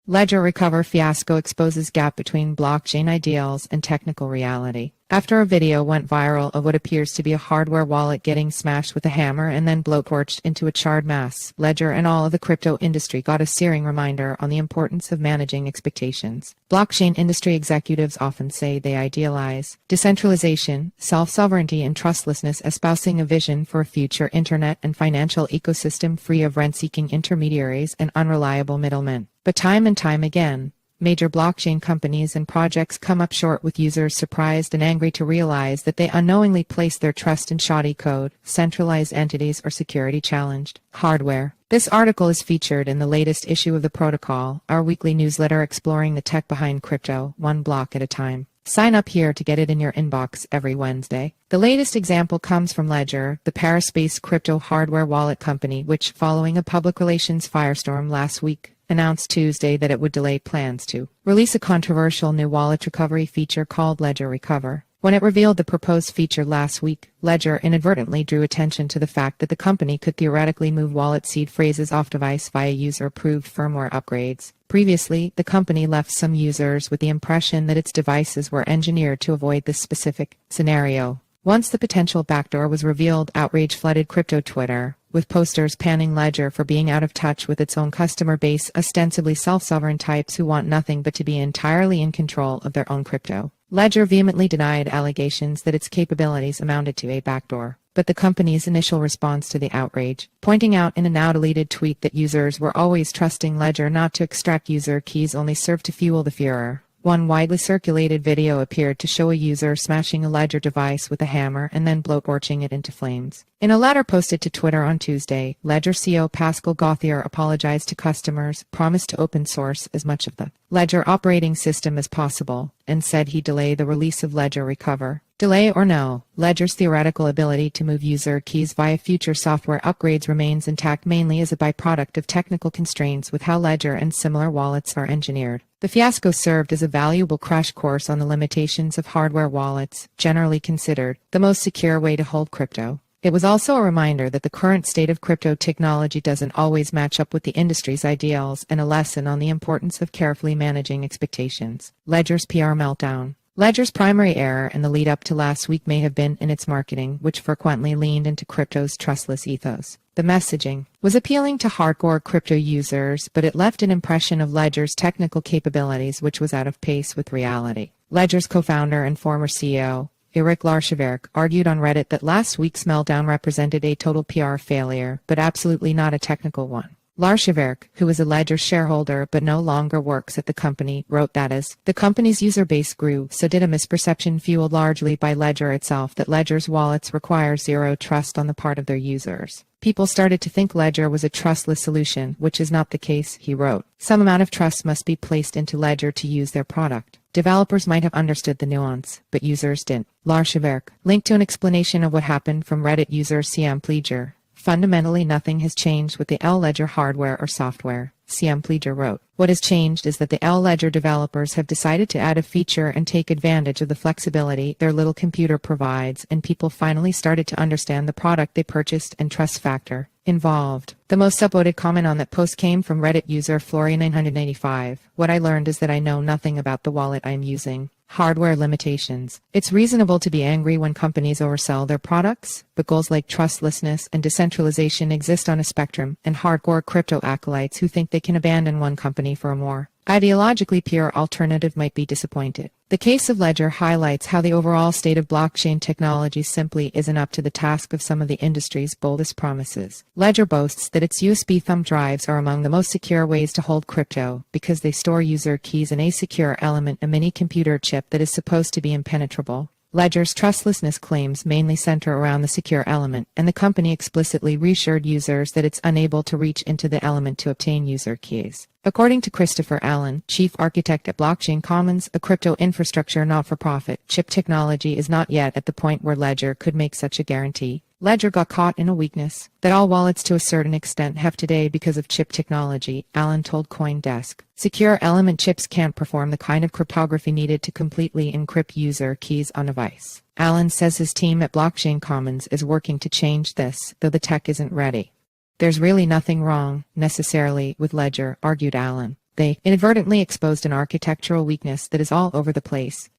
Ledger Recover Fiasco exposes gap between blockchain ideals and technical reality. After a video went viral of what appears to be a hardware wallet getting smashed with a hammer and then blowtorched into a charred mass, Ledger and all of the crypto industry got a searing reminder on the importance of managing expectations. Blockchain industry executives often say they idealize decentralization, self-sovereignty, and trustlessness, espousing a vision for a future internet and financial ecosystem free of rent-seeking intermediaries and unreliable middlemen. But time and time again, major blockchain companies and projects come up short, with users surprised and angry to realize that they unknowingly place their trust in shoddy code, centralized entities, or security-challenged hardware. This article is featured in the latest issue of The Protocol, our weekly newsletter exploring the tech behind crypto, one block at a time. Sign up here to get it in your inbox every Wednesday. The latest example comes from Ledger, the Paris-based crypto hardware wallet company, which, following a public relations firestorm last week, announced Tuesday that it would delay plans to release a controversial new wallet recovery feature called Ledger Recover. When it revealed the proposed feature last week, Ledger inadvertently drew attention to the fact that the company could theoretically move wallet seed phrases off device via user-approved firmware upgrades. Previously, the company left some users with the impression that its devices were engineered to avoid this specific scenario. Once the potential backdoor was revealed, outrage flooded crypto Twitter, with posters panning Ledger for being out of touch with its own customer base, ostensibly self-sovereign types who want nothing but to be entirely in control of their own crypto. Ledger vehemently denied allegations that its capabilities amounted to a backdoor, but the company's initial response to the outrage, pointing out in a now-deleted tweet that users were always trusting Ledger not to extract user keys, only served to fuel the furor. One widely circulated video appeared to show a user smashing a Ledger device with a hammer and then blowtorching it into flames. In a letter posted to Twitter on Tuesday, Ledger CEO Pascal Gauthier apologized to customers, promised to open source as much of the Ledger operating system as possible, and said he'd delay the release of Ledger Recover. Delay or no, Ledger's theoretical ability to move user keys via future software upgrades remains intact, mainly as a byproduct of technical constraints with how Ledger and similar wallets are engineered. The fiasco served as a valuable crash course on the limitations of hardware wallets, generally considered the most secure way to hold crypto. It was also a reminder that the current state of crypto technology doesn't always match up with the industry's ideals, and a lesson on the importance of carefully managing expectations. Ledger's PR meltdown. Ledger's primary error in the lead-up to last week may have been in its marketing, which frequently leaned into crypto's trustless ethos. The messaging was appealing to hardcore crypto users, but it left an impression of Ledger's technical capabilities which was out of pace with reality. Ledger's co-founder and former CEO, Eric Larcheverk, argued on Reddit that last week's meltdown represented a total PR failure, but absolutely not a technical one. Larcheverk, who is a Ledger shareholder but no longer works at the company, wrote that as the company's user base grew, so did a misperception fueled largely by Ledger itself that Ledger's wallets require zero trust on the part of their users. People started to think Ledger was a trustless solution, which is not the case, he wrote. Some amount of trust must be placed into Ledger to use their product. Developers might have understood the nuance, but users didn't. Larcheverk linked to an explanation of what happened from Reddit user CM Pleager. Fundamentally, nothing has changed with the Ledger hardware or software, CM Pleager wrote. What has changed is that the Ledger developers have decided to add a feature and take advantage of the flexibility their little computer provides, and people finally started to understand the product they purchased and trust factor involved. The most upvoted comment on that post came from Reddit user Florian985. What I learned is that I know nothing about the wallet I'm using. Hardware limitations. It's reasonable to be angry when companies oversell their products, but goals like trustlessness and decentralization exist on a spectrum, and hardcore crypto acolytes who think they can abandon one company for a more ideologically pure alternative might be disappointed. The case of Ledger highlights how the overall state of blockchain technology simply isn't up to the task of some of the industry's boldest promises. Ledger boasts that its USB thumb drives are among the most secure ways to hold crypto, because they store user keys in a secure element, a mini computer chip that is supposed to be impenetrable. Ledger's trustlessness claims mainly center around the secure element, and the company explicitly reassured users that it's unable to reach into the element to obtain user keys. According to Christopher Allen, chief architect at Blockchain Commons, a crypto infrastructure not-for-profit, chip technology is not yet at the point where Ledger could make such a guarantee. Ledger got caught in a weakness that all wallets to a certain extent have today because of chip technology, Allen told CoinDesk. Secure element chips can't perform the kind of cryptography needed to completely encrypt user keys on a device. Allen says his team at Blockchain Commons is working to change this, though the tech isn't ready. There's really nothing wrong, necessarily, with Ledger, argued Allen. They inadvertently exposed an architectural weakness that is all over the place.